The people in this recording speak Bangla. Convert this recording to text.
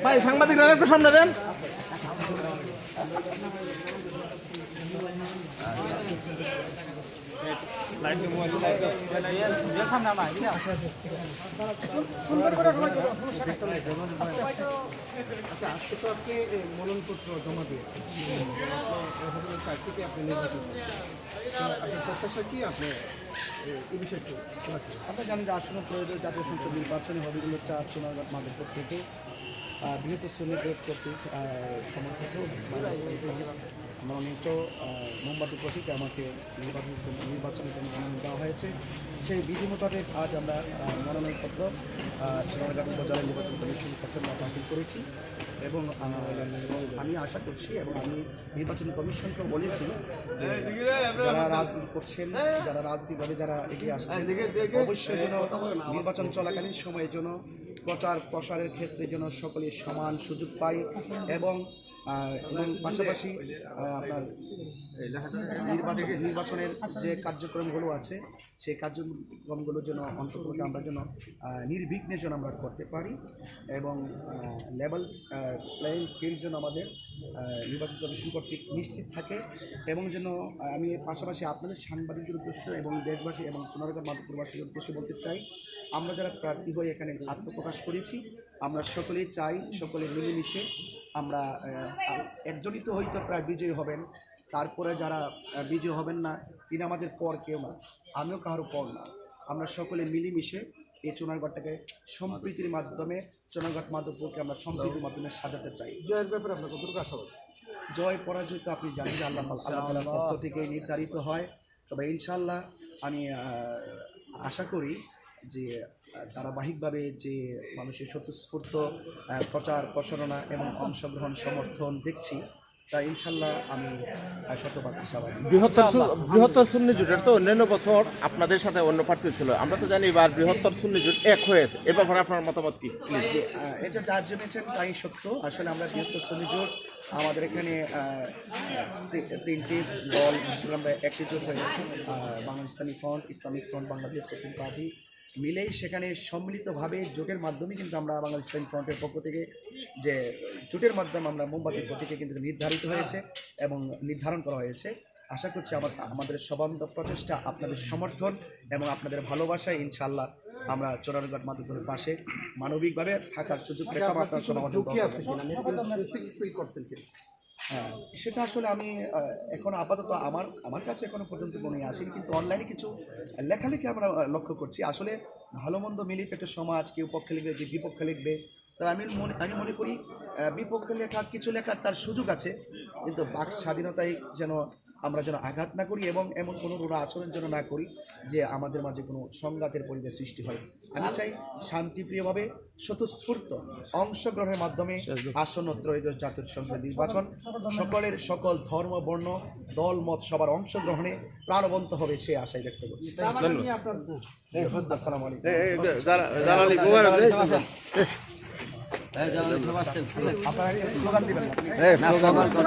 ভাই সাংবাদিকরা একটু সামনে দেন। আচ্ছা, আজকে তো আপনি মনোনয়নপত্র জমা দিয়েছেন, চারটিতে আপনি নির্বাচন আপনার প্রত্যাশা কি? আপনি এই বিষয়টি আমরা জানি যে আসন্ন প্রয়োজন জাতীয় সংসদ নির্বাচনে হবে এগুলো চার সোনারঘাট মাধবপুর থেকে বৃহত্তর শ্রেণীর কর্তৃক সমর্থিত মনোনীত মোমবাতি প্রতীকে আমাকে নির্বাচনের জন্য মনোনয়ন দেওয়া হয়েছে। সেই বিধি মোতাবেক আজ আমরা মনোনয়নপত্র সোনারঘাট উপজেলা নির্বাচন কমিশনের কাছে আমরা দাখিল করেছি এবং আমি আশা করছি এবং আমি নির্বাচন কমিশনকেও বলেছি যে যারা রাজনীতি করছেন, যারা রাজনীতিভাবে যারা এগিয়ে আসছেন, অবশ্যই যেন নির্বাচন চলাকালীন সময়ের জন্য প্রচার প্রসারের ক্ষেত্রে যেন সকলে সমান সুযোগ পায় এবং পাশাপাশি আপনার নির্বাচনের যে কার্যক্রমগুলো আছে সেই কার্যক্রমগুলো যেন অন্তত আমরা যেন নির্বিঘ্নে যেন আমরা করতে পারি এবং লেভেল প্লেইং ফিল্ড যেন আমাদের নির্বাচন কমিশন কর্তৃক নিশ্চিত থাকে এবং যেন আমি পাশাপাশি আপনাদের সাংবাদিকদের উদ্দেশ্য এবং দেশবাসী এবং সোনারঘাট মাধবপুরবাসীর উদ্দেশ্যে বলতে চাই, আমরা যারা প্রার্থী হয়ে এখানে আত্মপ্রকাশ করেছি আমরা সকলেই চাই সকলে মিলেমিশে আমরা একজনই তো হয়তো প্রায় বিজয়ী হবেন, তারপরে যারা বিজয়ী হবেন না তিনি আমাদের পর কেউ না, আমিও কারো পর না, আমরা সকলে মিলেমিশে এই সোনারঘাটটাকে সম্প্রীতির মাধ্যমে সোনারঘাট মাধবপুরকে আমরা সম্প্রীতির মাধ্যমে সাজাতে চাই। জয়ের ব্যাপারে আপনার কতটুকু আশাবাদ? জয় পরাজয় তো আপনি জানেন যে আল্লাহ তাআলার পক্ষ থেকে নির্ধারিত হয়, তবে ইনশাআল্লাহ আমি আশা করি যে ধারাবাহিকভাবে যে মানুষের স্বতঃস্ফূর্ত প্রচার প্রসারণা এবং অংশগ্রহণ সমর্থন দেখছি তা ইনশাল্লাহ আমি শতভাগ আশাবাদী। বৃহত্তর সুন্নি জোটের তো অন্যান্য বছর আপনাদের সাথে অন্য প্রার্থী ছিল, আমরা তো জানি এবার বৃহত্তর সুন্নি জোট এক হয়েছে, এ ব্যাপারে আপনার মতামত কি? এটা যা জেনেছেন তাই সত্য। আসলে আমরা বৃহত্তর সুন্নি জোট আমাদের এখানে তিনটি দল হিসেবে আমরা একটি জোট হয়েছে, Bangladeshi front, Islamic front, Bangladesh supreme party মিলেই সেখানে সম্মিলিতভাবে জোটের মাধ্যমে কিন্তু আমরা বাংলাদেশ ইসলামিক ফ্রন্টের পক্ষ থেকে যে জোটের মাধ্যমে আমরা মোমবাতি প্রতীকে কিন্তু নির্ধারিত হয়েছে এবং নির্ধারণ করা হয়েছে। আশা করছি আমাদের সবান্ত প্রচেষ্টা, আপনাদের সমর্থন এবং আপনাদের ভালোবাসায় ইনশাআল্লাহ আমরা সোনারঘাট মাধবপুরের পাশে মানবিকভাবে থাকার সুযোগ পেতাম। আপনার করছেন কিনা? হ্যাঁ, সেটা আসলে আমি এখন আপাতত আমার কাছে এখনো পর্যন্ত মনে আসেনি, কিন্তু অনলাইনে কিছু লেখালেখি আমরা লক্ষ্য করছি। আসলে ভালো মন্দ মিলিত একটা সমাজ, কেউ পক্ষে লিখবে, কেউ বিপক্ষে লিখবে, তবে আমি মনে করি বিপক্ষে লেখা কিছু লেখার তার সুযোগ আছে, কিন্তু বাক স্বাধীনতায় যেন আমরা যেন আঘাত না করি এবং এমন কোনো আচরণ যেন না করি যে আমাদের মাঝে কোনো সংঘাতের পরিবেশ সৃষ্টি হয়। আমি চাই শান্তিপ্রিয়ভাবে স্বতঃস্ফূর্ত অংশগ্রহণের মাধ্যমে আসন্ন ত্রয়োদশ জাতীয় সংসদ নির্বাচন সকলের সকল ধর্ম বর্ণ দল মত সবার অংশগ্রহণে প্রাণবন্ত হবে সে আশাই ব্যক্ত করছি। আসসালামু আলাইকুম। আপনারা স্লোগান দিবেন না?